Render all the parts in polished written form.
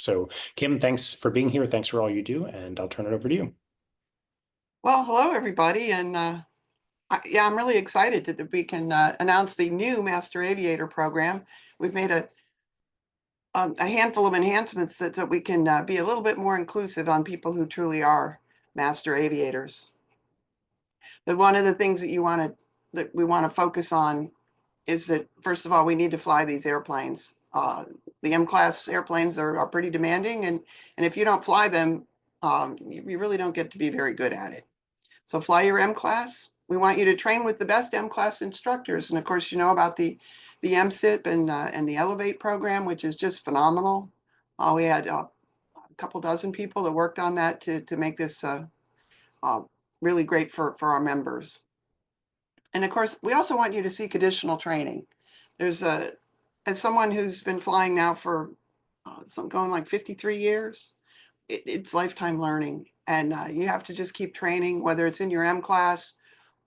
So Kim, thanks for being here. Thanks for all you do, and I'll turn it over to you. Well, hello, everybody. And yeah, I'm really excited that we can announce the new Master Aviator program. We've made a handful of enhancements that we can be a little bit more inclusive on people who truly are Master Aviators. But one of the things that we want to focus on is that, first of all, we need to fly these airplanes. The M-class airplanes are pretty demanding, and if you don't fly them, you really don't get to be very good at it. So fly your M-class. We want you to train with the best M-class instructors. And of course, you know about the MSIP and the Elevate program, which is just phenomenal. We had a couple dozen people that worked on that to make this really great for our members. And of course, we also want you to seek additional training. As someone who's been flying now for going like 53 years, it's lifetime learning. And you have to just keep training, whether it's in your M class,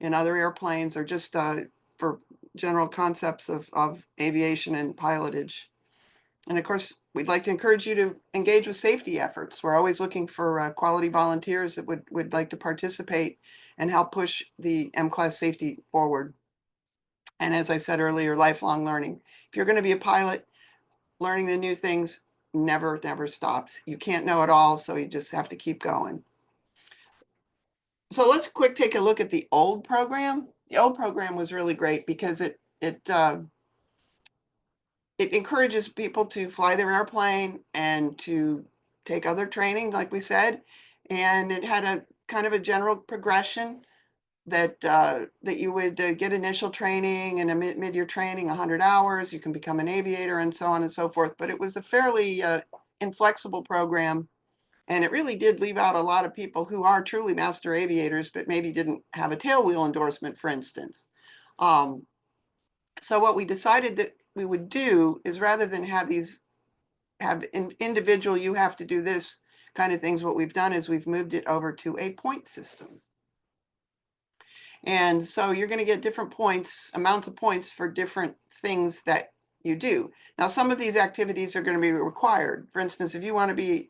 in other airplanes, or just for general concepts of aviation and pilotage. And of course, we'd like to encourage you to engage with safety efforts. We're always looking for quality volunteers that would like to participate and help push the M-class safety forward. And as I said earlier, lifelong learning. If you're going to be a pilot, learning the new things never stops. You can't know it all, so you just have to keep going. So let's take a look at the old program. The old program was really great because it encourages people to fly their airplane and to take other training, like we said, and it had a kind of a general progression that you would get initial training and a mid-year training, 100 hours, you can become an aviator and so on and so forth. But it was a fairly inflexible program, and it really did leave out a lot of people who are truly master aviators, but maybe didn't have a tailwheel endorsement, for instance. So what we decided that we would do is, rather than have individual, you have to do this kind of things, what we've done is we've moved it over to a point system. And so you're going to get different points, amounts of points for different things that you do. Now, some of these activities are going to be required. For instance, if you want to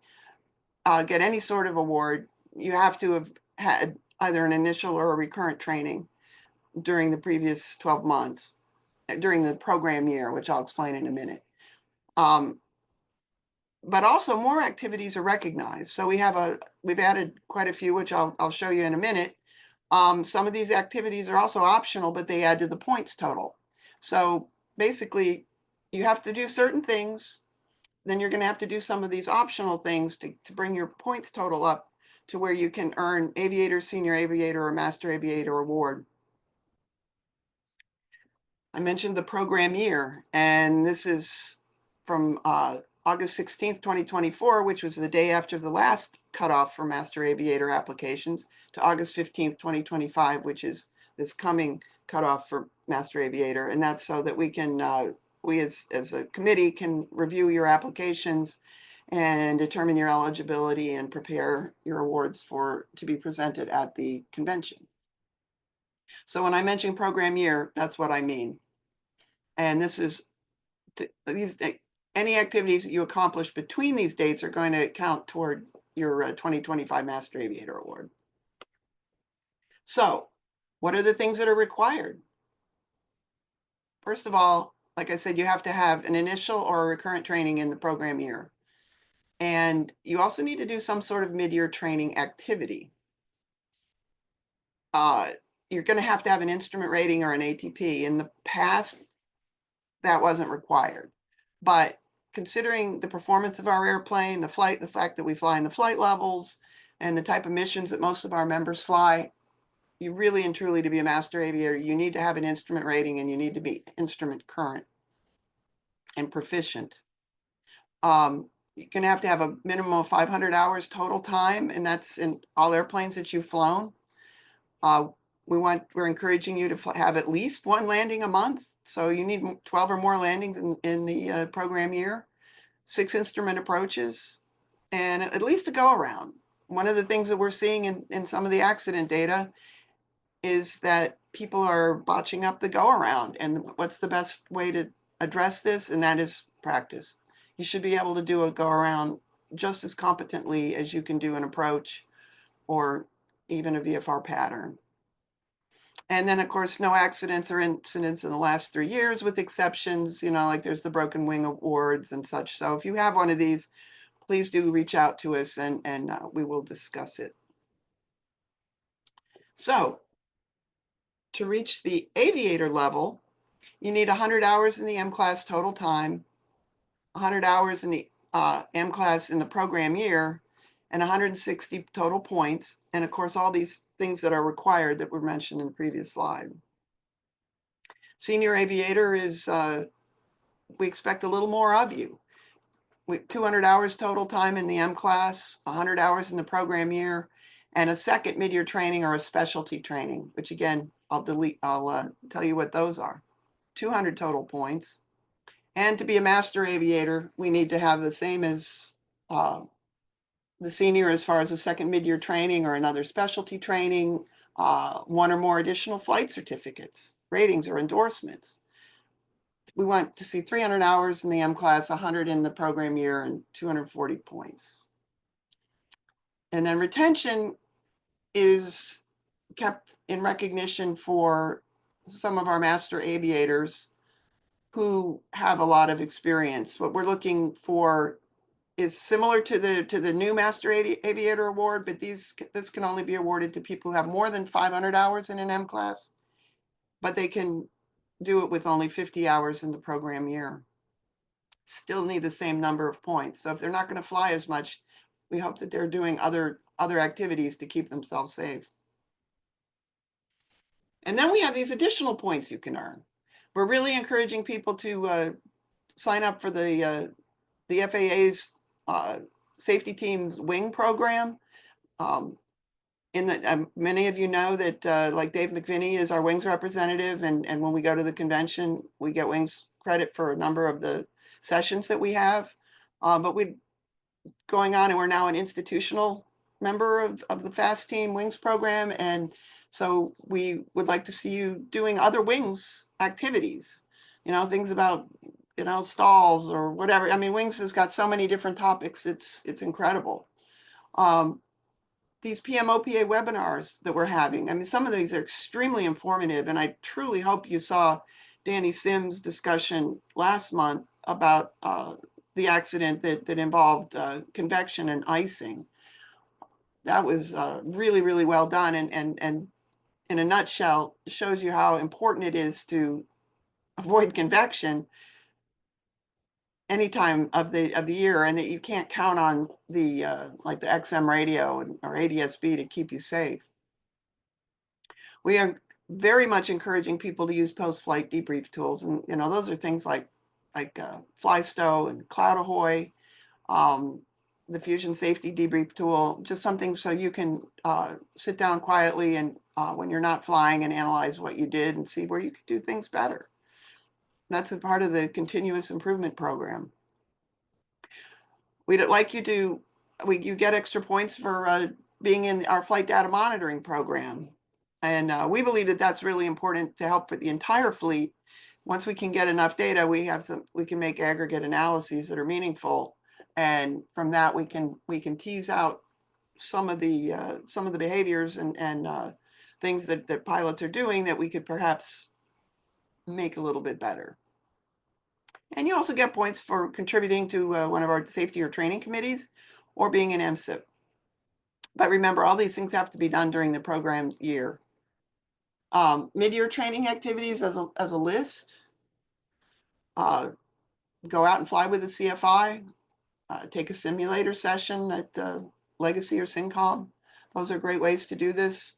get any sort of award, you have to have had either an initial or a recurrent training during the previous 12 months, during the program year, which I'll explain in a minute. But also more activities are recognized. So we've added quite a few, which I'll show you in a minute. Some of these activities are also optional, but they add to the points total. So basically, you have to do certain things, then you're going to have to do some of these optional things to bring your points total up to where you can earn Aviator, Senior Aviator, or Master Aviator award. I mentioned the program year, and this is from August 16th, 2024, which was the day after the last cutoff for Master Aviator applications, to August 15th, 2025, which is this coming cutoff for Master Aviator. And that's so that we can, we as a committee can review your applications and determine your eligibility and prepare your awards to be presented at the convention. So when I mention program year, that's what I mean. And this is any activities that you accomplish between these dates are going to count toward your 2025 Master Aviator Award. So what are the things that are required? First of all, like I said, you have to have an initial or a recurrent training in the program year. And you also need to do some sort of mid-year training activity. You're going to have an instrument rating or an ATP. In the past, that wasn't required. But considering the performance of our airplane, the fact that we fly in the flight levels, and the type of missions that most of our members fly, you really and truly, to be a Master Aviator, you need to have an instrument rating and you need to be instrument current and proficient. You're going to have a minimum of 500 hours total time, and that's in all airplanes that you've flown. We're encouraging you to have at least one landing a month. So you need 12 or more landings in the program year, 6 instrument approaches, and at least a go-around. One of the things that we're seeing in some of the accident data is that people are botching up the go-around. And what's the best way to address this? And that is practice. You should be able to do a go-around just as competently as you can do an approach or even a VFR pattern. And then, of course, no accidents or incidents in the last 3 years, with exceptions, like there's the broken wing awards and such. So if you have one of these, please do reach out to us and we will discuss it. So to reach the aviator level, you need 100 hours in the M class total time, 100 hours in the M class in the program year, and 160 total points. And of course, all these things that are required that were mentioned in the previous slide. Senior aviator is, we expect a little more of you. 200 hours total time in the M class, 100 hours in the program year, and a second mid-year training or a specialty training, which again, I'll tell you what those are. 200 total points. And to be a master aviator, we need to have the same as the senior as far as a second mid-year training or another specialty training, one or more additional flight certificates, ratings, or endorsements. We want to see 300 hours in the M class, 100 in the program year, and 240 points. And then retention is kept in recognition for some of our master aviators who have a lot of experience. What we're looking for is similar to the new Master Aviator Award, but this can only be awarded to people who have more than 500 hours in an M class, but they can do it with only 50 hours in the program year. Still need the same number of points. So if they're not going to fly as much, we hope that they're doing other activities to keep themselves safe. And then we have these additional points you can earn. We're really encouraging people to sign up for the FAA's safety team's wing program. Many of you know that like Dave McVinney is our wings representative, and when we go to the convention, we get wings credit for a number of the sessions that we have. But we're going on, and we're now an institutional member of the FAST Team Wings program, and so we would like to see you doing other wings activities, things about stalls or whatever. I mean, wings has got so many different topics. It's incredible. These PMOPA webinars that we're having, I mean, some of these are extremely informative, and I truly hope you saw Danny Sims' discussion last month about the accident that involved convection and icing. That was really, really well done, and in a nutshell, shows you how important it is to avoid convection any time of the year, and that you can't count on the like the XM radio or ADS-B to keep you safe. We are very much encouraging people to use post-flight debrief tools, and those are things like FlyStow and CloudAhoy, the Fusion Safety Debrief tool, just something so you can sit down quietly and when you're not flying and analyze what you did and see where you could do things better. That's a part of the continuous improvement program. We'd like you to, you get extra points for being in our flight data monitoring program. And we believe that that's really important to help with the entire fleet. Once we can get enough data, we can make aggregate analyses that are meaningful. And from that, we can tease out some of the behaviors and things that pilots are doing that we could perhaps make a little bit better. And you also get points for contributing to one of our safety or training committees or being an MSIP. But remember, all these things have to be done during the program year. Mid-year training activities as a list. Go out and fly with the CFI. Take a simulator session at Legacy or SYNCOM. Those are great ways to do this.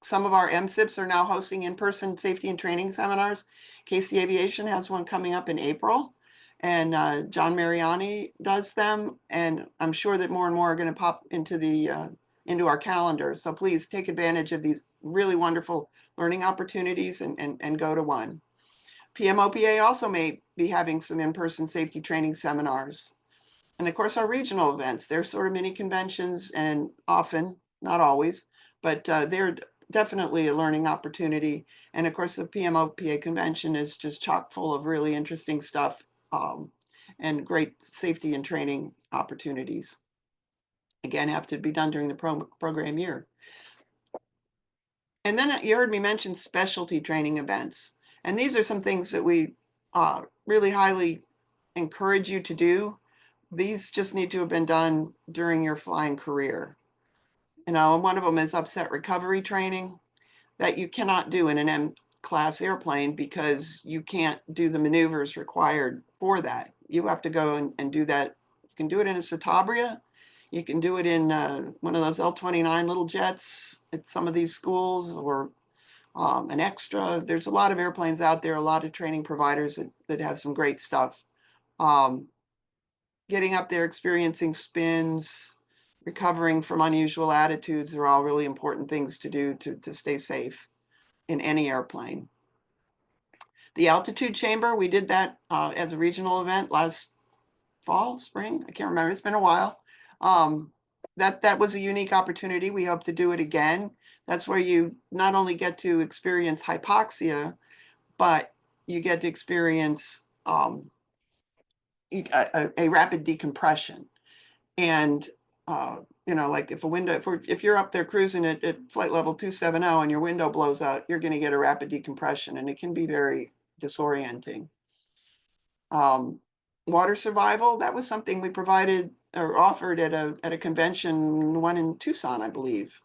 Some of our MSIPs are now hosting in-person safety and training seminars. Casey Aviation has one coming up in April, and John Mariani does them. And I'm sure that more and more are going to pop into our calendar. So please take advantage of these really wonderful learning opportunities and go to one. PMOPA also may be having some in-person safety training seminars. And of course, our regional events, they're sort of mini conventions, and often, not always, but they're definitely a learning opportunity. And of course, the PMOPA convention is just chock full of really interesting stuff. and great safety and training opportunities. Again, have to be done during the program year. And then you heard me mention specialty training events. And these are some things that we really highly encourage you to do. These just need to have been done during your flying career. And one of them is upset recovery training that you cannot do in an M-class airplane because you can't do the maneuvers required for that. You have to go and do that. You can do it in a Citabria. You can do it in one of those L-29 little jets at some of these schools, or an extra. There's a lot of airplanes out there, a lot of training providers that have some great stuff. Getting up there, experiencing spins, recovering from unusual attitudes are all really important things to do to stay safe in any airplane. The altitude chamber, we did that as a regional event last fall, spring, I can't remember, it's been a while. That was a unique opportunity. We hope to do it again. That's where you not only get to experience hypoxia, but you get to experience a rapid decompression. And like if you're up there cruising at flight level 270 and your window blows out, you're going to get a rapid decompression, and it can be very disorienting. Water survival, that was something we provided or offered at a convention, one in Tucson, I believe.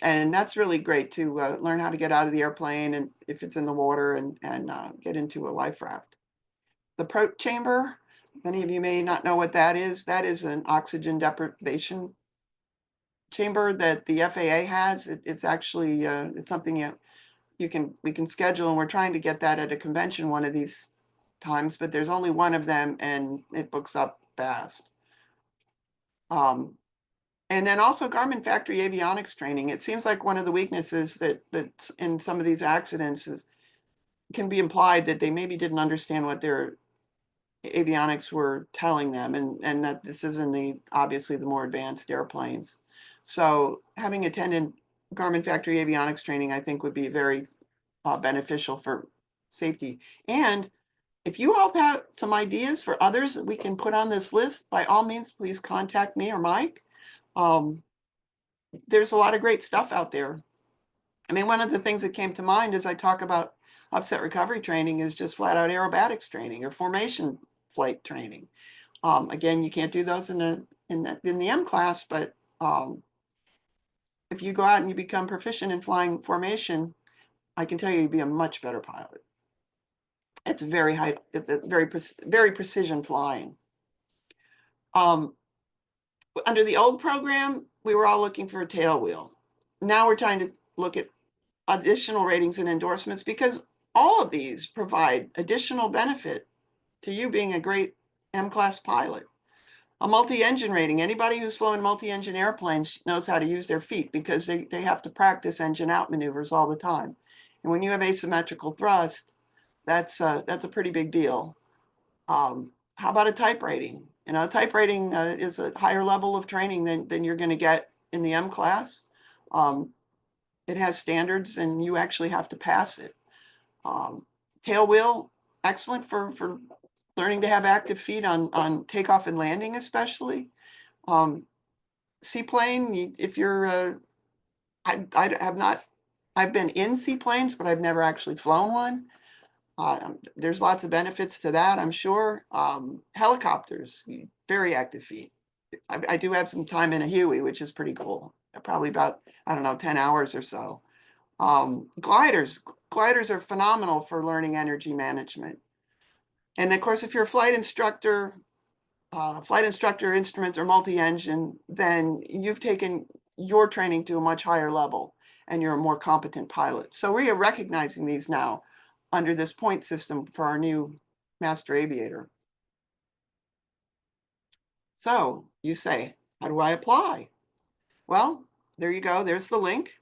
And that's really great to learn how to get out of the airplane and if it's in the water and get into a life raft. The prot chamber, many of you may not know what that is. That is an oxygen deprivation chamber that the FAA has. It's actually it's something we can schedule, and we're trying to get that at a convention one of these times, but there's only one of them and it books up fast. And then also Garmin factory avionics training. It seems like one of the weaknesses that in some of these accidents can be implied that they maybe didn't understand what their avionics were telling them, and that this is in obviously the more advanced airplanes. So having attended Garmin factory avionics training, I think would be very beneficial for safety. And if you all have some ideas for others that we can put on this list, by all means, please contact me or Mike. There's a lot of great stuff out there. I mean, one of the things that came to mind as I talk about upset recovery training is just flat out aerobatics training or formation flight training. Again, you can't do those in the M class, but if you go out and you become proficient in flying formation, I can tell you you'd be a much better pilot. It's very high, it's very precision flying. Under the old program, we were all looking for a tail wheel. Now we're trying to look at additional ratings and endorsements, because all of these provide additional benefit to you being a great M-class pilot. A multi-engine rating, anybody who's flown multi-engine airplanes knows how to use their feet, because they have to practice engine out maneuvers all the time. And when you have asymmetrical thrust, that's a pretty big deal. How about a type rating? Type rating is a higher level of training than you're going to get in the M class. It has standards, and you actually have to pass it. Tail wheel, excellent for learning to have active feet on takeoff and landing, especially. Seaplane, if you're, I have not, I've been in seaplanes, but I've never actually flown one. There's lots of benefits to that, I'm sure. Helicopters, very active feet. I do have some time in a Huey, which is pretty cool. Probably about, I don't know, 10 hours or so. Gliders are phenomenal for learning energy management. And of course, if you're a flight instructor, instrument, or multi-engine, then you've taken your training to a much higher level and you're a more competent pilot. So we are recognizing these now under this point system for our new Master Aviator. So you say, how do I apply? Well, there you go. There's the link,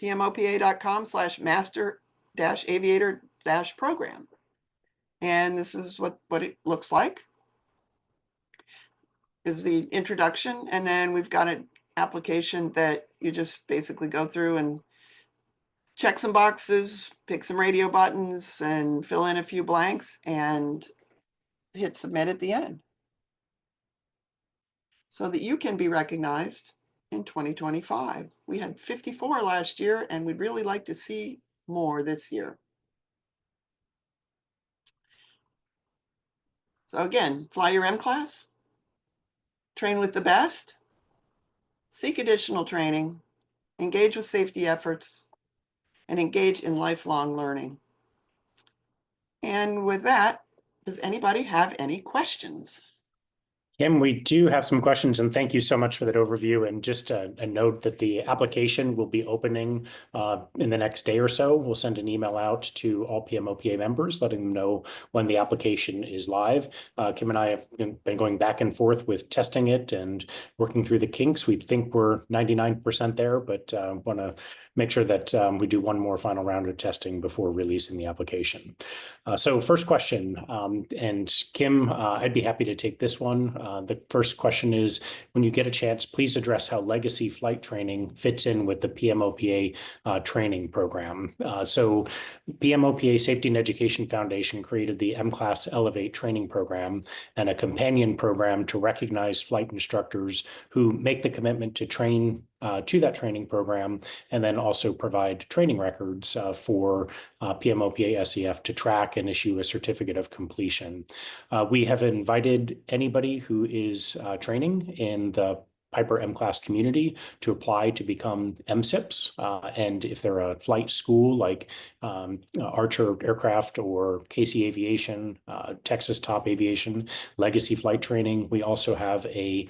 pmopa.com/master-aviator-program. And this is what it looks like. Is the introduction, and then we've got an application that you just basically go through and check some boxes, pick some radio buttons, and fill in a few blanks, and hit submit at the end so that you can be recognized in 2025. We had 54 last year, and we'd really like to see more this year. So again, fly your M class, train with the best, seek additional training, engage with safety efforts, and engage in lifelong learning. And with that, does anybody have any questions? Kim, we do have some questions, and thank you so much for that overview. And just a note that the application will be opening in the next day or so. We'll send an email out to all PMOPA members, letting them know when the application is live. Kim and I have been going back and forth with testing it and working through the kinks. We think we're 99% there, but want to make sure that we do one more final round of testing before releasing the application. So first question, and Kim, I'd be happy to take this one. The first question is, when you get a chance, please address how legacy flight training fits in with the PMOPA training program. So PMOPA Safety and Education Foundation created the M-Class Elevate training program and a companion program to recognize flight instructors who make the commitment to train to that training program, and then also provide training records for PMOPA SEF to track and issue a certificate of completion. We have invited anybody who is training in the Piper M-Class community to apply to become MSIPs. And if they're a flight school like Archer Aircraft or Casey Aviation, Texas Top Aviation, Legacy Flight Training, we also have a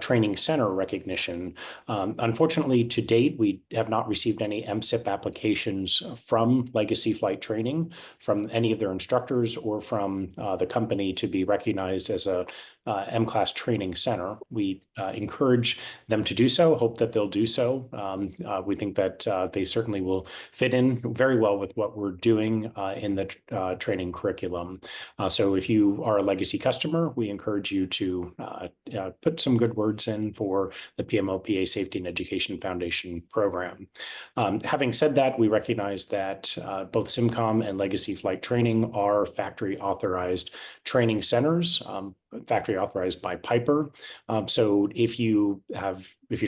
training center recognition. Unfortunately, to date, we have not received any MSIP applications from Legacy Flight Training, from any of their instructors, or from the company to be recognized as a M-Class training center. We encourage them to do so, hope that they'll do so. We think that they certainly will fit in very well with what we're doing in the training curriculum. So if you are a Legacy customer, we encourage you to put some good words in for the PMOPA Safety and Education Foundation program. Having said that, we recognize that both SimCom and Legacy Flight Training are factory authorized training centers, factory authorized by Piper. So if you're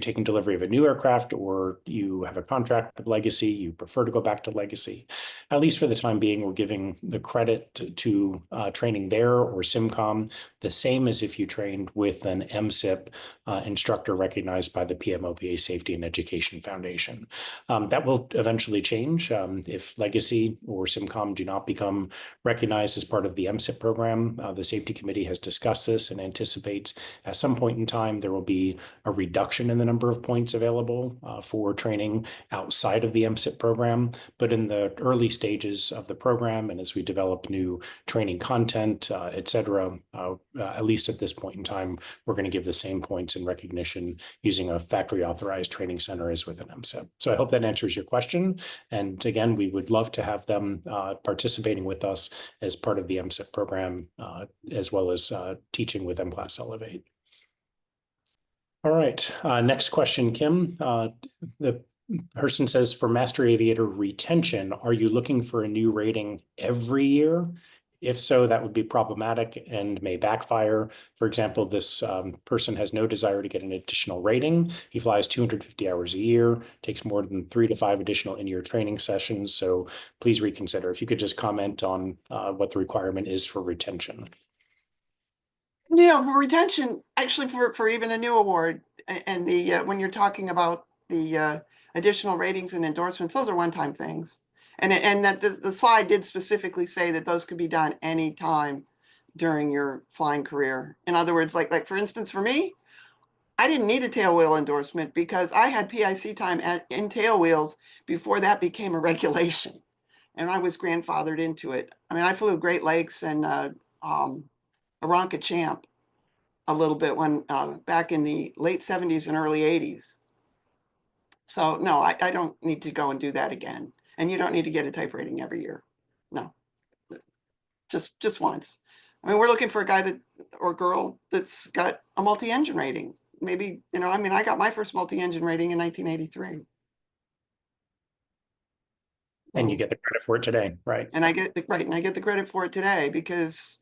taking delivery of a new aircraft, or you have a contract with Legacy, you prefer to go back to Legacy, at least for the time being, we're giving the credit to training there or SimCom the same as if you trained with an MSIP instructor recognized by the PMOPA Safety and Education Foundation. That will eventually change if Legacy or SimCom do not become recognized as part of the MSIP program. The safety committee has discussed this and anticipates at some point in time there will be a reduction in the number of points available for training outside of the MSIP program. But in the early stages of the program, and as we develop new training content, et cetera, at least at this point in time, we're going to give the same points in recognition using a factory authorized training center as with an MSIP. So I hope that answers your question. And again, we would love to have them participating with us as part of the MSIP program, as well as teaching with M-Class Elevate. All right, next question, Kim. The person says, for Master Aviator retention, are you looking for a new rating every year? If so, that would be problematic and may backfire. For example, this person has no desire to get an additional rating. He flies 250 hours a year, takes more than 3 to 5 additional in-year training sessions. So please reconsider. If you could just comment on what the requirement is for retention. For retention, actually, for even a new award, and the when you're talking about the additional ratings and endorsements, those are one-time things, and that the slide did specifically say that those could be done anytime during your flying career. In other words, like for instance, for me, I didn't need a tail wheel endorsement because I had PIC time in tail wheels before that became a regulation, and I was grandfathered into it. I mean, I flew Great Lakes and Aranca Champ a little bit when back in the late 70s and early 80s. So no, I don't need to go and do that again. And you don't need to get a type rating every year. No, just once. I mean, we're looking for a guy that or girl that's got a multi-engine rating. Maybe, I mean, I got my first multi-engine rating in 1983. And you get the credit for it today, right? And I get the credit for it today because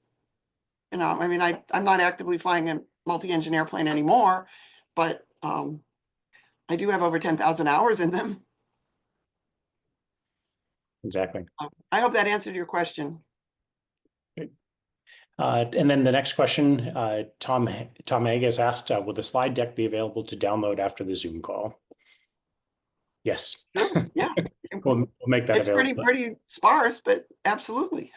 You know, I mean, I'm not actively flying a multi-engine airplane anymore, but I do have over 10,000 hours in them. Exactly. I hope that answered your question. And then the next question, Tom Hague has asked, will the slide deck be available to download after the Zoom call? Yes. Sure, yeah. We'll make that It's available. pretty sparse, but absolutely.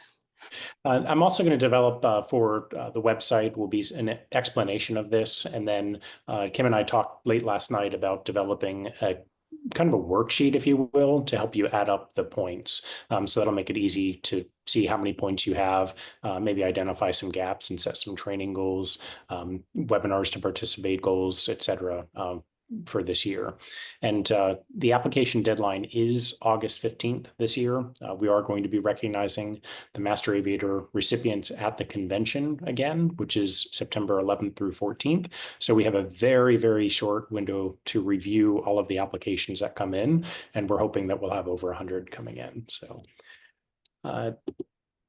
I'm also going to develop for the website will be an explanation of this. And then Kim and I talked late last night about developing a kind of a worksheet, if you will, to help you add up the points. So that'll make it easy to see how many points you have, maybe identify some gaps and set some training goals, webinars to participate goals, et cetera, for this year. And the application deadline is August 15th this year. We are going to be recognizing the Master Aviator recipients at the convention again, which is September 11th through 14th. So we have a very, very short window to review all of the applications that come in, and we're hoping that we'll have over 100 coming in. So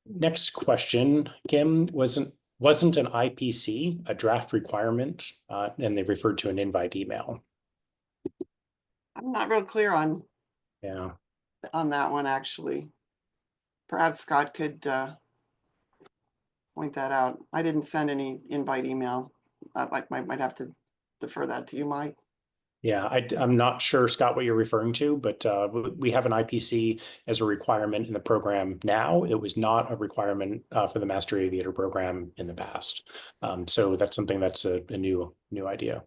next question, Kim, wasn't an IPC a draft requirement? And they referred to an invite email. I'm not real clear on Yeah. that one, actually. Perhaps Scott could point that out. I didn't send any invite email. I might have to defer that to you, Mike. Yeah, I'm not sure, Scott, what you're referring to, but we have an IPC as a requirement in the program now. It was not a requirement for the Master Aviator program in the past. So that's something that's a new idea.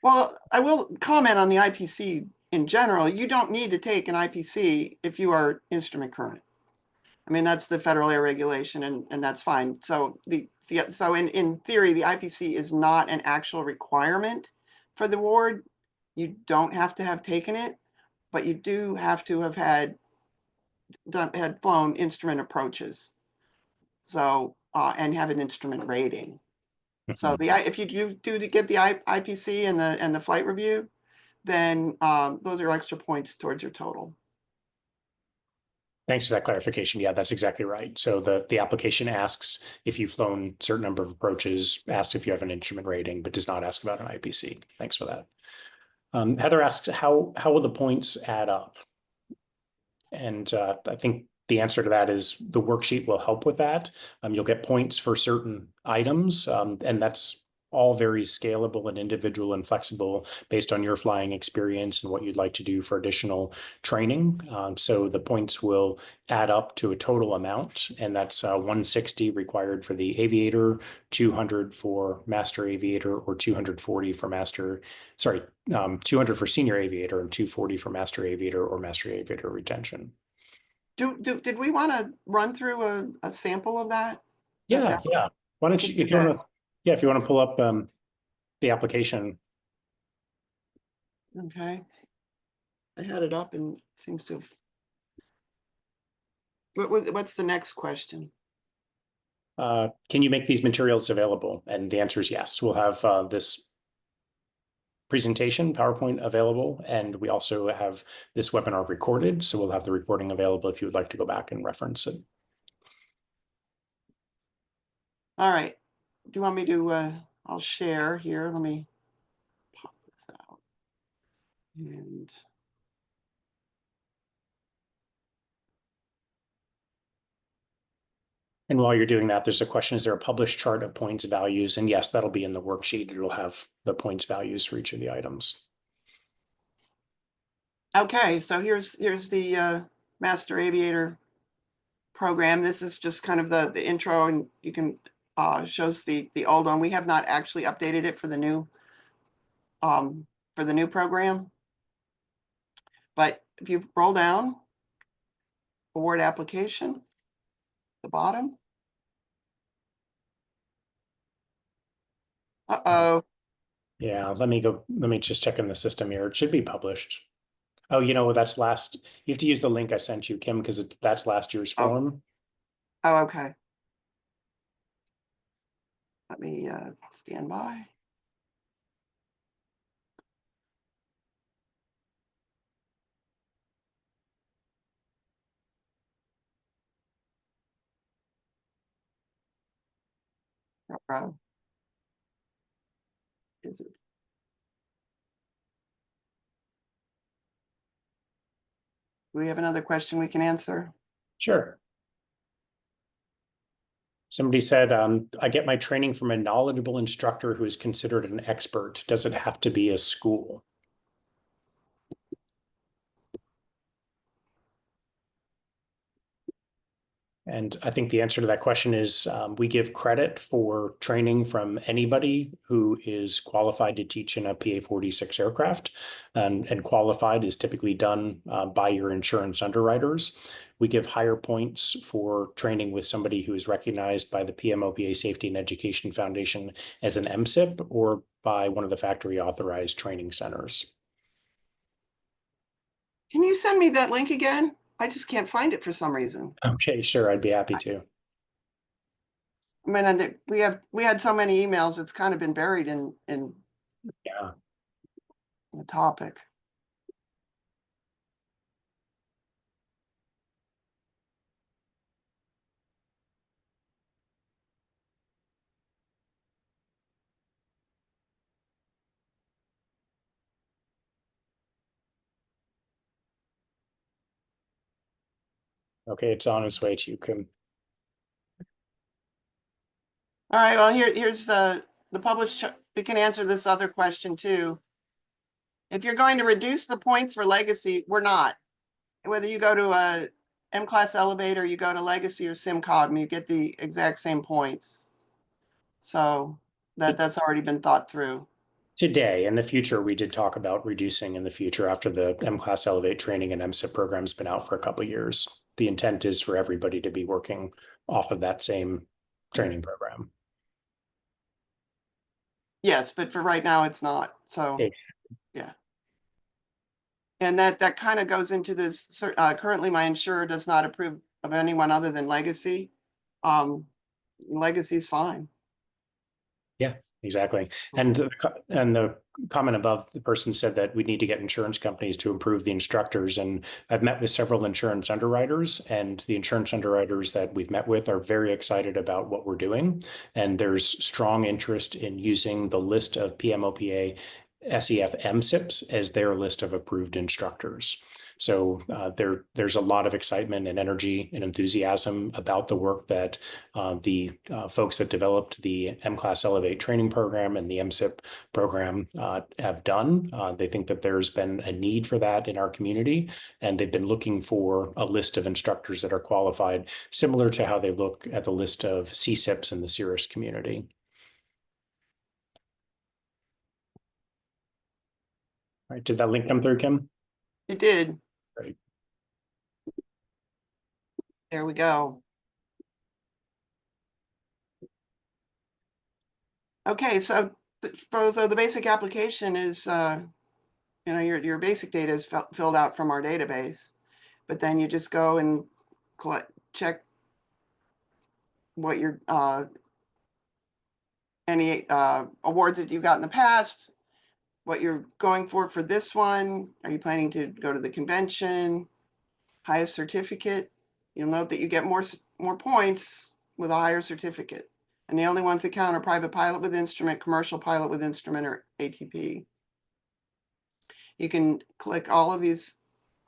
Well, I will comment on the IPC in general. You don't need to take an IPC if you are instrument current. I mean, that's the federal air regulation, and that's fine. So in theory, the IPC is not an actual requirement for the award. You don't have to have taken it, but you do have to have had flown instrument approaches. So and have an instrument rating. So if you do to get the IPC and the flight review, then those are extra points towards your total. Thanks for that clarification. Yeah, that's exactly right. So the application asks if you've flown a certain number of approaches, asks if you have an instrument rating, but does not ask about an IPC. Thanks for that. Heather asks, how will the points add up? And I think the answer to that is the worksheet will help with that. You'll get points for certain items, and that's all very scalable and individual and flexible based on your flying experience and what you'd like to do for additional training. So the points will add up to a total amount, and that's 160 required for the Aviator, 200 for Master Aviator, or 240 for 200 for Senior Aviator and 240 for Master Aviator or Master Aviator retention. Did we want to run through a sample of that? Yeah. Why don't you, if you want to, if you want to pull up the application. Okay. I had it up and it seems to have. What's the next question? Can you make these materials available? And the answer is yes. We'll have this presentation, PowerPoint available, and we also have this webinar recorded. So we'll have the recording available if you would like to go back and reference it. All right. Do you want me to, I'll share here. Let me pop this out. And while you're doing that, there's a question, is there a published chart of points values? And yes, that'll be in the worksheet. It'll have the points values for each of the items. Okay, so here's the Master Aviator program. This is just kind of the intro, and you can shows the old one. We have not actually updated it for the new program. But if you roll down award application, the bottom. Uh-oh. Yeah, let me just check in the system here. It should be published. Oh, that's last. You have to use the link I sent you, Kim, because that's last year's form. Oh, okay. Let me stand by. Is it? Do we have another question we can answer? Sure. Somebody said, I get my training from a knowledgeable instructor who is considered an expert. Does it have to be a school? And I think the answer to that question is we give credit for training from anybody who is qualified to teach in a PA-46 aircraft. And qualified is typically done by your insurance underwriters. We give higher points for training with somebody who is recognized by the PMOPA Safety and Education Foundation as an MSIP or by one of the factory authorized training centers. Can you send me that link again? I just can't find it for some reason. Okay, sure, I'd be happy to. I mean, we had so many emails, it's kind of been buried in Yeah. the topic. Okay, it's on its way to you, Kim. All right, well, here's the published, we can answer this other question too. If you're going to reduce the points for legacy, we're not. Whether you go to a M-class elevator, you go to legacy or SimCog, you get the exact same points. So that's already been thought through. Today, in the future, we did talk about reducing in the future after the M-Class Elevate training and MSIP program's been out for a couple of years. The intent is for everybody to be working off of that same training program. Yes, but for right now, it's not. So, Okay. yeah. And that kind of goes into this, currently my insurer does not approve of anyone other than Legacy. Legacy's fine. Yeah, exactly. And the comment above, the person said that we need to get insurance companies to improve the instructors. And I've met with several insurance underwriters, and the insurance underwriters that we've met with are very excited about what we're doing. And there's strong interest in using the list of PMOPA SEF MSIPs as their list of approved instructors. So there's a lot of excitement and energy and enthusiasm about the work that the folks that developed the M-Class Elevate training program and the MSIP program have done. They think that there's been a need for that in our community, and they've been looking for a list of instructors that are qualified, similar to how they look at the list of CSIPs in the Cirrus community. All right, did that link come through, Kim? It did. Great. There we go. Okay, so the basic application is, your basic data is filled out from our database, but then you just go and check what your any awards that you got in the past, what you're going for this one. Are you planning to go to the convention? Highest certificate. You'll note that you get more points with a higher certificate. And the only ones that count are private pilot with instrument, commercial pilot with instrument, or ATP. You can click all of these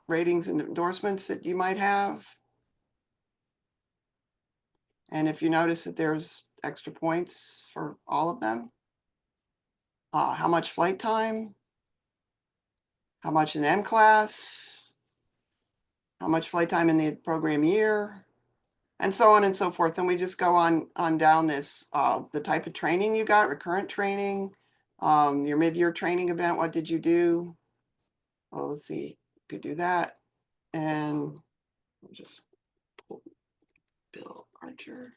ratings and endorsements that you might have. And if you notice that there's extra points for all of them, how much flight time, how much in M class, how much flight time in the program year, and so on and so forth. And we just go on down this, the type of training you got, recurrent training, your mid-year training event, what did you do? Well, let's see, could do that. And I'll just pull Bill Archer.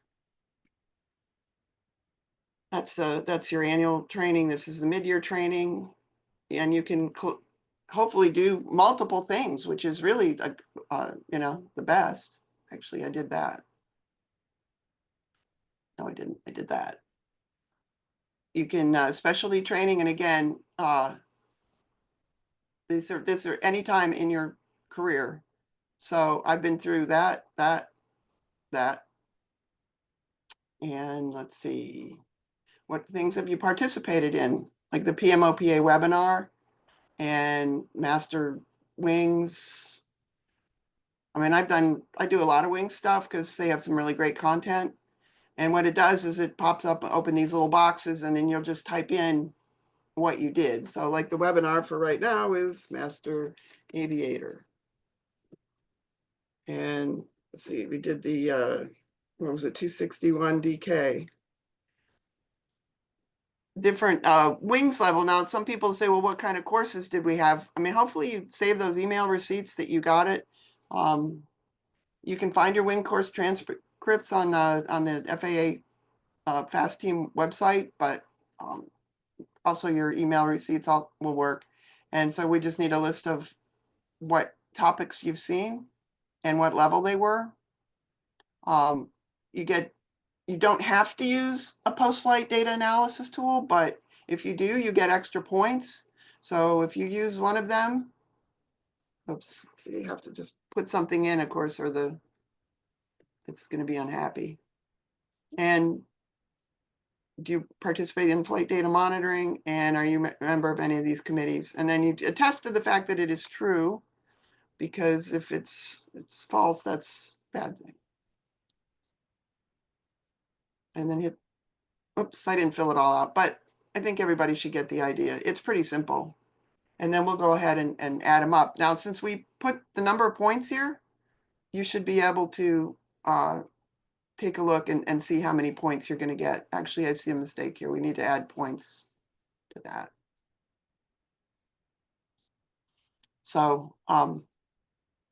That's your annual training. This is the mid-year training. And you can hopefully do multiple things, which is really, the best. Actually, I did that. No, I didn't. I did that. You can specialty training, and again, these are anytime in your career. So I've been through that, and let's see. what things have you participated in, like the PMOPA webinar and Master Wings. I mean, I do a lot of Wings stuff because they have some really great content. And what it does is it pops up, open these little boxes, and then you'll just type in what you did. So like the webinar for right now is Master Aviator. And let's see, we did the, what was it, 261 DK. Different wings level. Now, some people say, well, what kind of courses did we have? I mean, hopefully you save those email receipts that you got it. You can find your wing course transcripts on the FAA FAST Team website, but also your email receipts will work. And so we just need a list of what topics you've seen and what level they were. You don't have to use a post-flight data analysis tool, but if you do, you get extra points. So if you use one of them, oops, so you have to just put something in, of course, or it's going to be unhappy. And do you participate in flight data monitoring? And are you a member of any of these committees? And then you attest to the fact that it is true, because if it's false, that's a bad thing. And then hit, oops, I didn't fill it all out, but I think everybody should get the idea. It's pretty simple. And then we'll go ahead and add them up. Now, since we put the number of points here, you should be able to take a look and see how many points you're going to get. Actually, I see a mistake here. We need to add points to that. So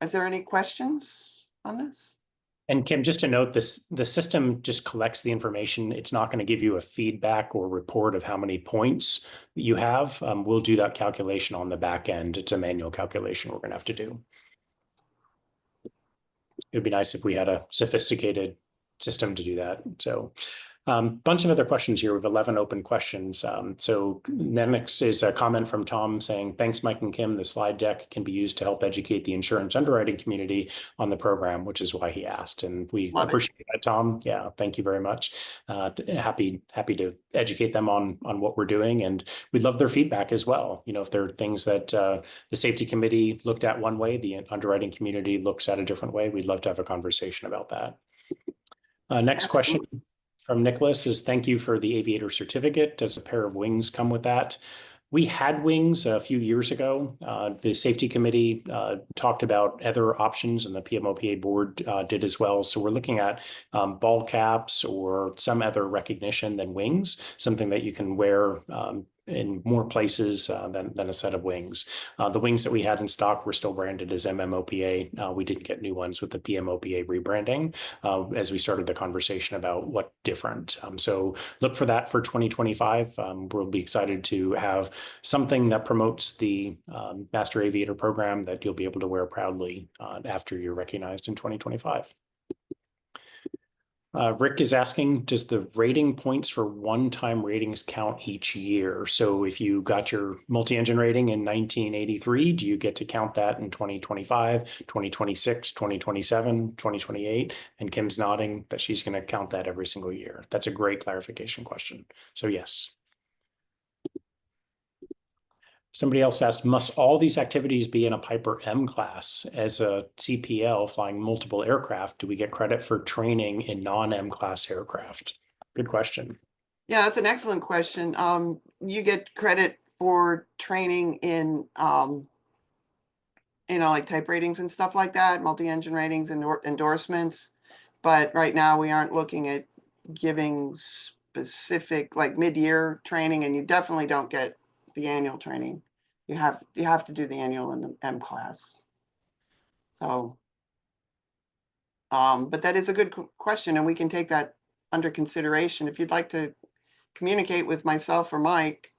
is there any questions on this? And Kim, just to note this, the system just collects the information. It's not going to give you a feedback or report of how many points you have. We'll do that calculation on the back end. It's a manual calculation we're going to have to do. It'd be nice if we had a sophisticated system to do that. So bunch of other questions here. We have 11 open questions. So next is a comment from Tom saying, thanks, Mike and Kim. The slide deck can be used to help educate the insurance underwriting community on the program, which is why he asked. And we appreciate that, Tom. Yeah, thank you very much. Happy to educate them on what we're doing. And we'd love their feedback as well. You know, if there are things that the safety committee looked at one way, the underwriting community looks at a different way, we'd love to have a conversation about that. Next question from Nicholas is, thank you for the Aviator certificate. Does a pair of wings come with that? We had wings a few years ago. The safety committee talked about other options, and the PMOPA board did as well. So we're looking at ball caps or some other recognition than wings, something that you can wear in more places than a set of wings. The wings that we had in stock were still branded as MMOPA. We didn't get new ones with the PMOPA rebranding as we started the conversation about what different. So look for that for 2025. We'll be excited to have something that promotes the Master Aviator program that you'll be able to wear proudly after you're recognized in 2025. Rick is asking, does the rating points for one-time ratings count each year? So if you got your multi-engine rating in 1983, do you get to count that in 2025, 2026, 2027, 2028? And Kim's nodding that she's going to count that every single year. That's a great clarification question. So yes. Somebody else asked, must all these activities be in a Piper M class? As a CPL flying multiple aircraft, do we get credit for training in non-M class aircraft? Good question. Yeah, that's an excellent question. You get credit for training in, like type ratings and stuff like that, multi-engine ratings and endorsements. But right now we aren't looking at giving specific like mid-year training, and you definitely don't get the annual training. You have to do the annual in the M class. So, but that is a good question, and we can take that under consideration. If you'd like to communicate with myself or Mike,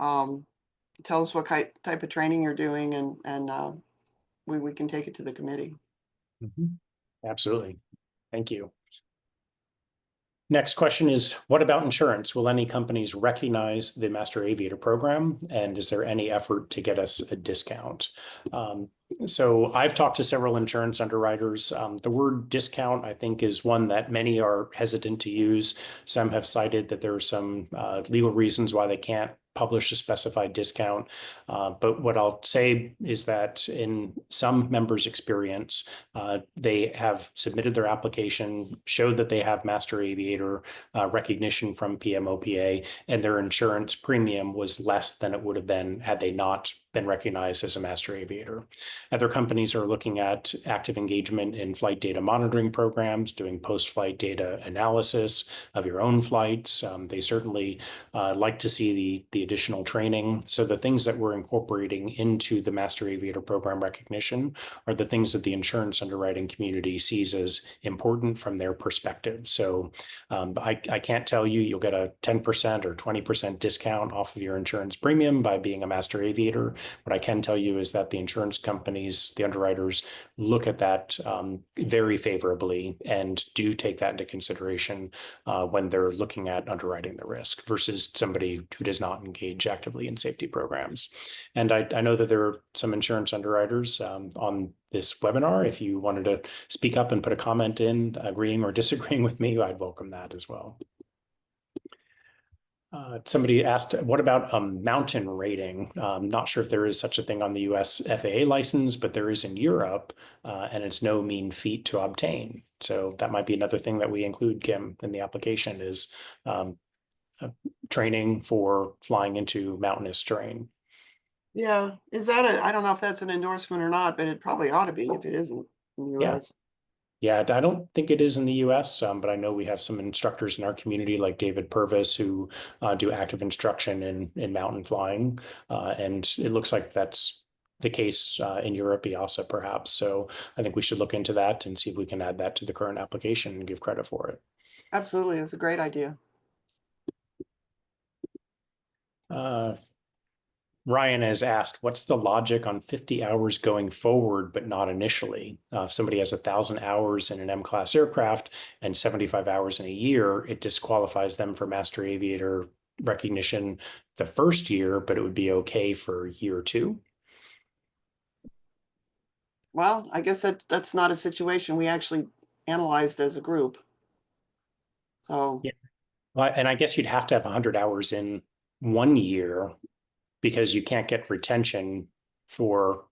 tell us what type of training you're doing, and we can take it to the committee. Mm-hmm. Absolutely. Thank you. Next question is, what about insurance? Will any companies recognize the Master Aviator program? And is there any effort to get us a discount? So I've talked to several insurance underwriters. The word discount, I think, is one that many are hesitant to use. Some have cited that there are some legal reasons why they can't publish a specified discount. But what I'll say is that in some members' experience, they have submitted their application, showed that they have Master Aviator recognition from PMOPA, and their insurance premium was less than it would have been had they not been recognized as a Master Aviator. Other companies are looking at active engagement in flight data monitoring programs, doing post-flight data analysis of your own flights. They certainly like to see the additional training. So the things that we're incorporating into the Master Aviator program recognition are the things that the insurance underwriting community sees as important from their perspective. So I can't tell you you'll get a 10% or 20% discount off of your insurance premium by being a Master Aviator. What I can tell you is that the insurance companies, the underwriters, look at that very favorably and do take that into consideration when they're looking at underwriting the risk versus somebody who does not engage actively in safety programs. And I know that there are some insurance underwriters on this webinar. If you wanted to speak up and put a comment in, agreeing or disagreeing with me, I'd welcome that as well. Somebody asked, what about a mountain rating? Not sure if there is such a thing on the US FAA license, but there is in Europe, and it's no mean feat to obtain. So that might be another thing that we include, Kim, in the application is training for flying into mountainous terrain. Yeah, is that I don't know if that's an endorsement or not, but it probably ought to be if it isn't in the Yeah. US. Yeah, I don't think it is in the US, but I know we have some instructors in our community like David Purvis who do active instruction in mountain flying. And it looks like that's the case in Europe, EASA perhaps. So I think we should look into that and see if we can add that to the current application and give credit for it. Absolutely, it's a great idea. Ryan has asked, what's the logic on 50 hours going forward, but not initially? If somebody has 1,000 hours in an M-class aircraft and 75 hours in a year, it disqualifies them for Master Aviator recognition the first year, but it would be okay for year two. Well, I guess that's not a situation we actually analyzed as a group. So Yeah. Well, and I guess you'd have to have 100 hours in 1 year because you can't get retention for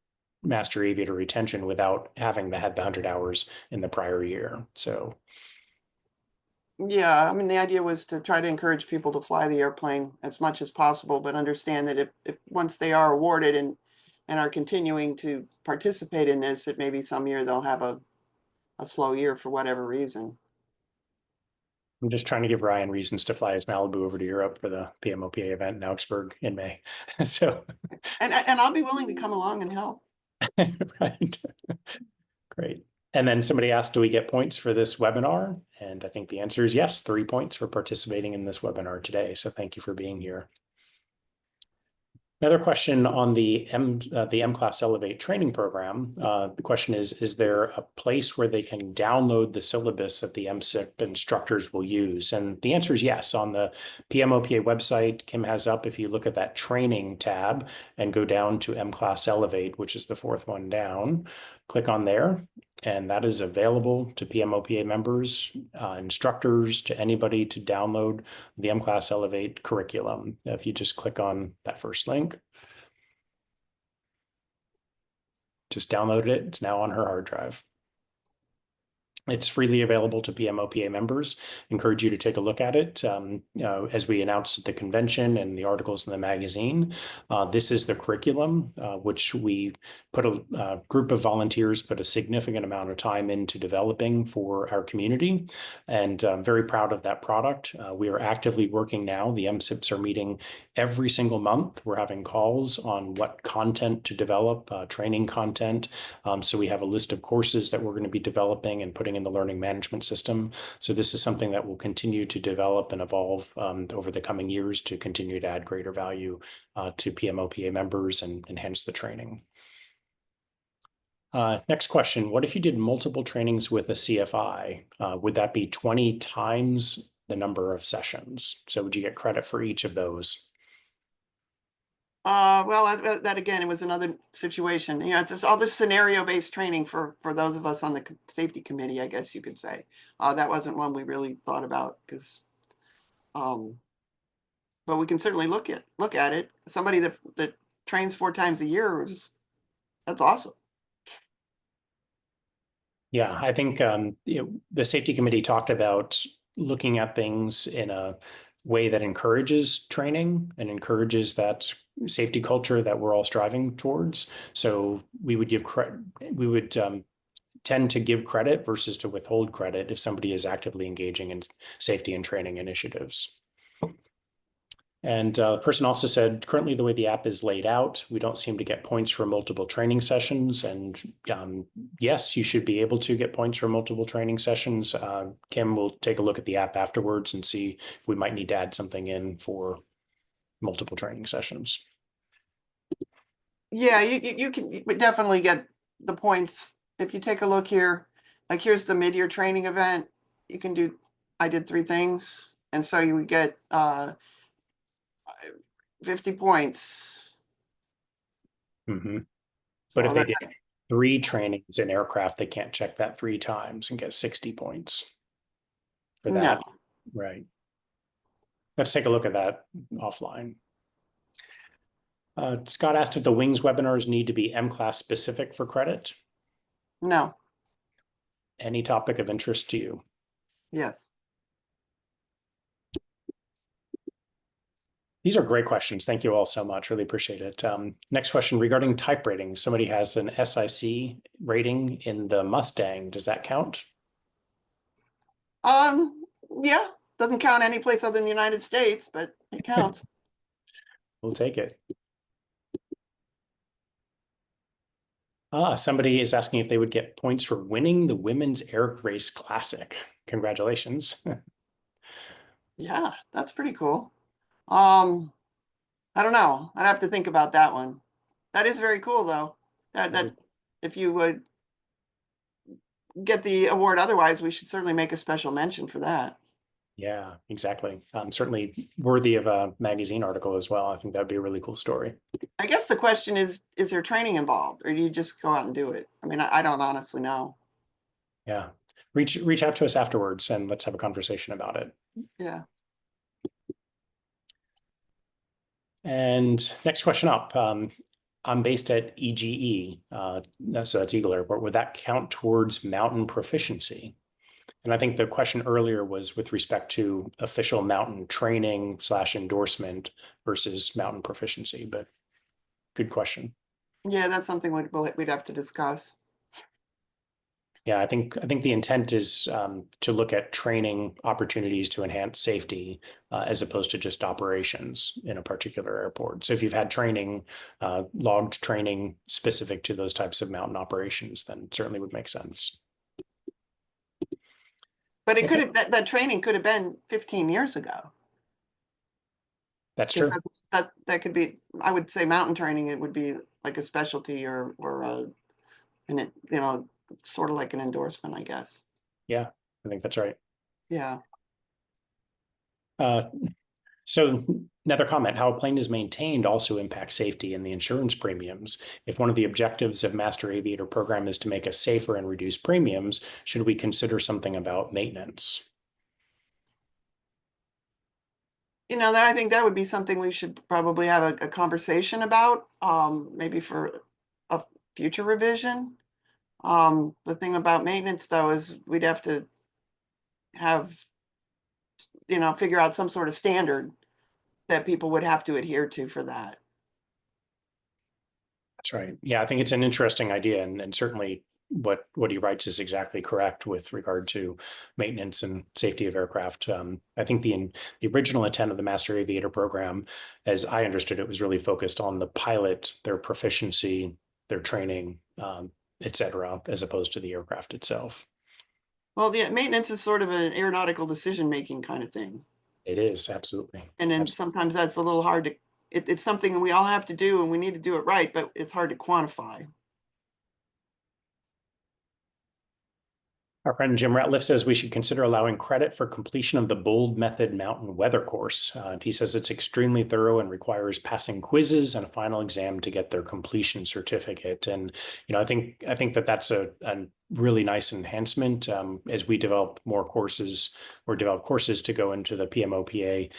Master Aviator retention without having had the 100 hours in the prior year. So yeah, I mean, the idea was to try to encourage people to fly the airplane as much as possible, but understand that if once they are awarded and are continuing to participate in this, that maybe some year they'll have a slow year for whatever reason. I'm just trying to give Ryan reasons to fly his Malibu over to Europe for the PMOPA event in Augsburg in May. So, And I'll be willing to come along and help. right. Great. And then somebody asked, do we get points for this webinar? And I think the answer is yes, 3 points for participating in this webinar today. So thank you for being here. Another question on the M-Class Elevate training program. The question is there a place where they can download the syllabus that the MSIP instructors will use? And the answer is yes. On the PMOPA website, Kim has up, if you look at that training tab and go down to M-Class Elevate, which is the fourth one down, click on there. And that is available to PMOPA members, instructors, to anybody to download the M-Class Elevate curriculum. If you just click on that first link, just download it. It's now on her hard drive. It's freely available to PMOPA members. Encourage you to take a look at it. As we announced at the convention and the articles in the magazine, this is the curriculum, which we put a group of volunteers put a significant amount of time into developing for our community. And I'm very proud of that product. We are actively working now. The MSIPs are meeting every single month. We're having calls on what content to develop, training content. So we have a list of courses that we're going to be developing and putting in the learning management system. So this is something that will continue to develop and evolve over the coming years to continue to add greater value to PMOPA members and enhance the training. Next question, what if you did multiple trainings with a CFI? Would that be 20 times the number of sessions. So would you get credit for each of those? Well, that again, it was another situation. You know, it's just all this scenario-based training for those of us on the safety committee, I guess you could say. That wasn't one we really thought about because, but we can certainly look at it. Somebody that trains 4 times a year that's awesome. Yeah, I think the safety committee talked about looking at things in a way that encourages training and encourages that safety culture that we're all striving towards. So we would we would tend to give credit versus to withhold credit if somebody is actively engaging in safety and training initiatives. And the person also said, currently the way the app is laid out, we don't seem to get points for multiple training sessions. And yes, you should be able to get points for multiple training sessions. Kim will take a look at the app afterwards and see if we might need to add something in for multiple training sessions. Yeah, you would definitely get the points. If you take a look here, like here's the mid-year training event. You can do, I did 3 things. And so you would get 50 points. Mm-hmm. But So if they did 3 trainings in aircraft, they can't check that 3 times and get 60 points for that. No. Right. Let's take a look at that offline. Scott asked if the Wings webinars need to be M-Class specific for credit. No. Any topic of interest to you? Yes. These are great questions. Thank you all so much. Really appreciate it. Next question regarding type rating. Somebody has an SIC rating in the Mustang. Does that count? Yeah, doesn't count any place other than the United States, but it counts. We'll take it. Somebody is asking if they would get points for winning the Women's Air Race Classic. Congratulations. Yeah, that's pretty cool. I don't know. I'd have to think about that one. That is very cool though. That if you would get the award otherwise, we should certainly make a special mention for that. Yeah, exactly. Certainly worthy of a magazine article as well. I think that'd be a really cool story. I guess the question is there training involved or do you just go out and do it? I mean, I don't honestly know. Yeah. Reach out to us afterwards and let's have a conversation about it. Yeah. And next question up. I'm based at EGE, so that's Eagle Airport. Would that count towards mountain proficiency? And I think the question earlier was with respect to official mountain training / endorsement versus mountain proficiency, but good question. Yeah, that's something we'd have to discuss. Yeah, I think the intent is to look at training opportunities to enhance safety as opposed to just operations in a particular airport. So if you've had training, logged training specific to those types of mountain operations, then it certainly would make sense. But it could have that training could have been 15 years ago. That's true. That could be, I would say mountain training, it would be like a specialty or and it, you know, sort of like an endorsement, I guess. Yeah, I think that's right. Yeah. So another comment, how a plane is maintained also impacts safety and the insurance premiums. If one of the objectives of Master Aviator program is to make us safer and reduce premiums, should we consider something about maintenance? You know, I think that would be something we should probably have a conversation about, maybe for a future revision. The thing about maintenance though is we'd have to have, you know, figure out some sort of standard that people would have to adhere to for that. That's right. Yeah, I think it's an interesting idea, and certainly what he writes is exactly correct with regard to maintenance and safety of aircraft. I think the original intent of the Master Aviator program, as I understood it, was really focused on the pilot, their proficiency, their training, et cetera, as opposed to the aircraft itself. Well, yeah, maintenance is sort of an aeronautical decision-making kind of thing. It is, absolutely. And then sometimes that's a little hard to, it's something we all have to do and we need to do it right, but it's hard to quantify. Our friend Jim Ratliff says we should consider allowing credit for completion of the Bold Method Mountain Weather course. He says it's extremely thorough and requires passing quizzes and a final exam to get their completion certificate. And I think that that's a really nice enhancement as we develop more courses or develop courses to go into the PMOPA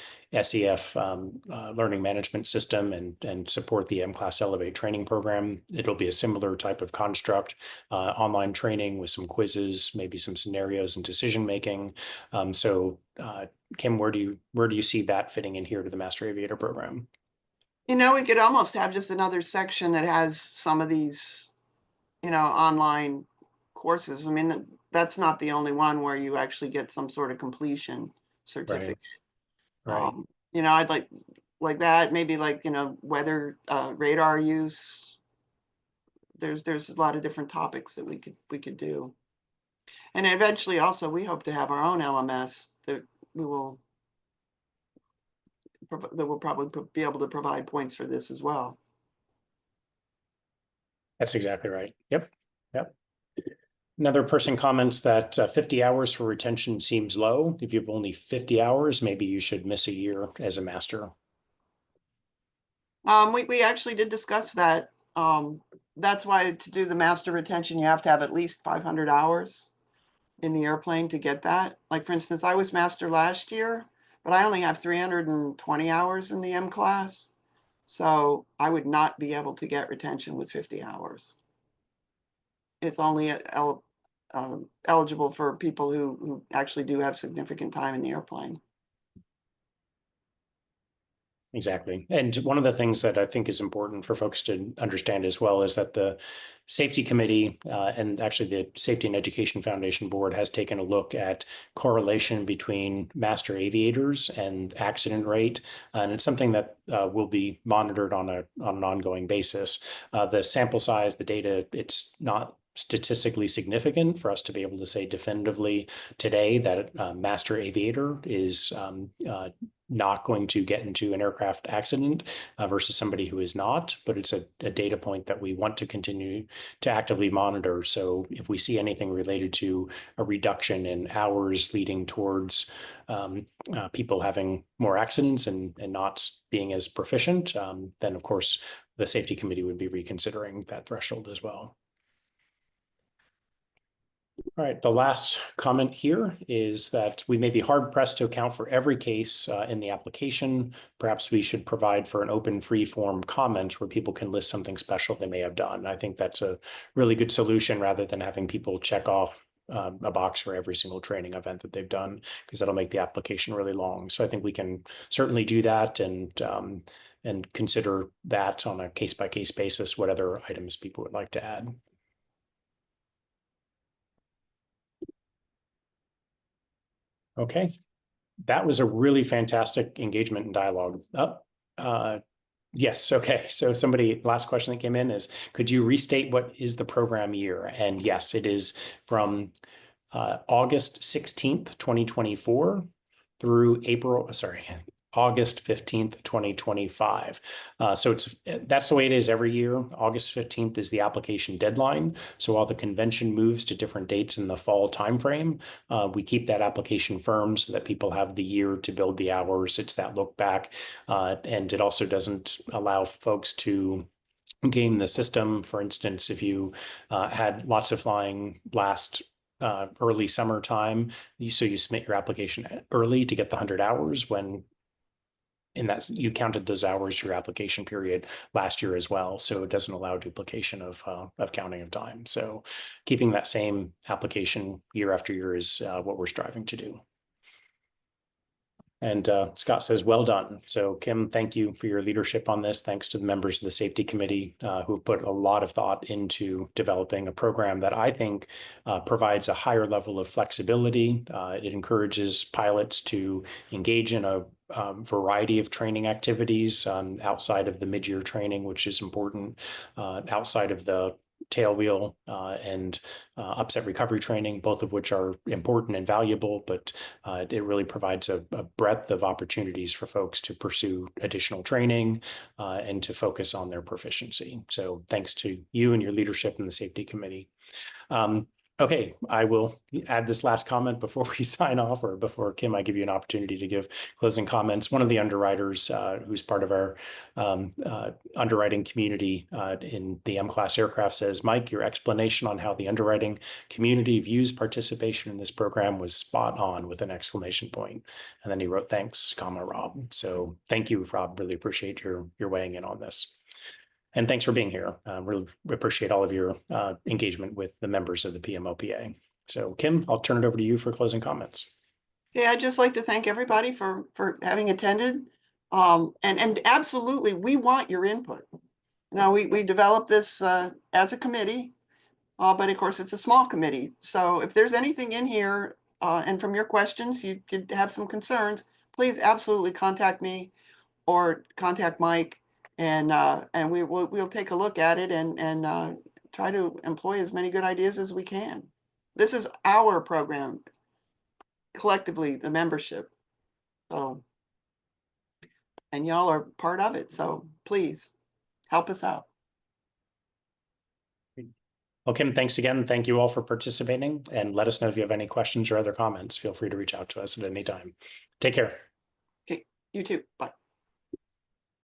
SEF learning management system and support the M-Class Elevate training program. It'll be a similar type of construct, online training with some quizzes, maybe some scenarios and decision making. So Kim, where do you see that fitting in here to the Master Aviator program? We could almost have just another section that has some of these, online courses. I mean, that's not the only one where you actually get some sort of completion certificate. Right. I'd like that, maybe weather radar use. There's a lot of different topics that we could do. And eventually also we hope to have our own LMS that will probably be able to provide points for this as well. That's exactly right. Yep. Another person comments that 50 hours for retention seems low. If you have only 50 hours, maybe you should miss a year as a master. We actually did discuss that. That's why to do the master retention, you have to have at least 500 hours in the airplane to get that. Like, for instance, I was master last year, but I only have 320 hours in the M class. So I would not be able to get retention with 50 hours. It's only eligible for people who actually do have significant time in the airplane. Exactly. And one of the things that I think is important for folks to understand as well is that the safety committee and actually the Safety and Education Foundation board has taken a look at correlation between master aviators and accident rate. And it's something that will be monitored on an ongoing basis. The sample size, the data, it's not statistically significant for us to be able to say definitively today that a master aviator is not going to get into an aircraft accident versus somebody who is not, but it's a data point that we want to continue to actively monitor. So if we see anything related to a reduction in hours leading towards people having more accidents and not being as proficient, then of course the safety committee would be reconsidering that threshold as well. All right, the last comment here is that we may be hard pressed to account for every case in the application. Perhaps we should provide for an open free form comment where people can list something special they may have done. I think that's a really good solution rather than having people check off a box for every single training event that they've done, because that'll make the application really long. So I think we can certainly do that and consider that on a case-by-case basis, what other items people would like to add. Okay, that was a really fantastic engagement and dialogue. Yes, okay. So last question that came in is, could you restate what is the program year? And yes, it is from August 16th, 2024 through August 15th, 2025. So that's the way it is every year. August 15th is the application deadline. So while the convention moves to different dates in the fall timeframe, we keep that application firm so that people have the year to build the hours. It's that look back. And it also doesn't allow folks to game the system. For instance, if you had lots of flying last early summertime, so you submit your application early to get the 100 hours when in that you counted those hours your application period last year as well. So it doesn't allow duplication of counting of time. So keeping that same application year after year is what we're striving to do. And Scott says, well done. So Kim, thank you for your leadership on this. Thanks to the members of the safety committee who put a lot of thought into developing a program that I think provides a higher level of flexibility. It encourages pilots to engage in a variety of training activities outside of the mid-year training, which is important, outside of the tailwheel and upset recovery training, both of which are important and valuable, but it really provides a breadth of opportunities for folks to pursue additional training and to focus on their proficiency. So thanks to you and your leadership in the safety committee. Okay, I will add this last comment before we sign off, or before Kim, I give you an opportunity to give closing comments. One of the underwriters who's part of our underwriting community in the M-class aircraft says, Mike, your explanation on how the underwriting community views participation in this program was spot on, with an exclamation point. And then he wrote, thanks, comma, Rob. So thank you, Rob. Really appreciate your weighing in on this. And thanks for being here. Really appreciate all of your engagement with the members of the PMOPA. So Kim, I'll turn it over to you for closing comments. Yeah, I'd just like to thank everybody for having attended. And absolutely, we want your input. Now, we developed this as a committee, but of course, it's a small committee. So if there's anything in here and from your questions, you did have some concerns, please absolutely contact me or contact Mike, and we'll take a look at it and try to employ as many good ideas as we can. This is our program, collectively, the membership. So, and y'all are part of it. So please help us out. Well, Kim, thanks again. Thank you all for participating, and let us know if you have any questions or other comments. Feel free to reach out to us at any time. Take care. Okay, you too. Bye.